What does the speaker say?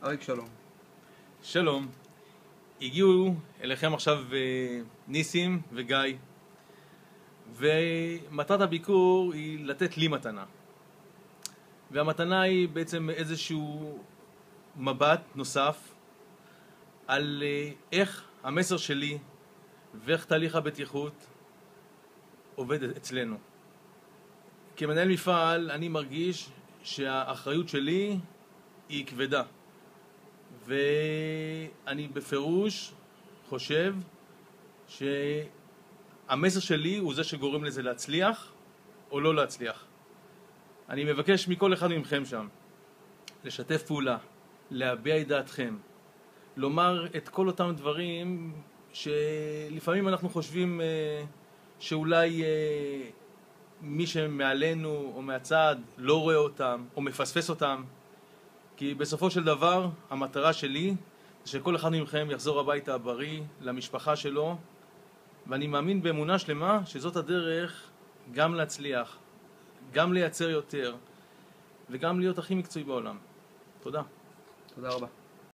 אריק שלום. שלום. הגיעו אליכם עכשיו ניסים וגיא, ומטרת הביקור היא לתת לי מתנה. והמתנה היא בעצם איזשהו מבט נוסף על איך המסר שלי ואיך תהליך הבטיחות עובד אצלנו. כמנהל מפעל אני מרגיש שהאחריות שלי היא כבדה, ואני בפירוש חושב שהמסר שלי הוא זה שגורם לזה להצליח או לא להצליח. אני מבקש מכל אחד מכם שם לשתף פעולה, להביע את דעתכם, לומר את כל אותם דברים שלפעמים אנחנו חושבים שאולי מי שמעלינו או מהצד לא רואה אותם או מפספס אותם. כי בסופו של דבר המטרה שלי זה שכל אחד מכם יחזור הביתה בריא למשפחה שלו, ואני מאמין באמונה שלמה שזאת הדרך גם להצליח, גם לייצר יותר וגם להיות הכי מקצועי בעולם. תודה. תודה רבה.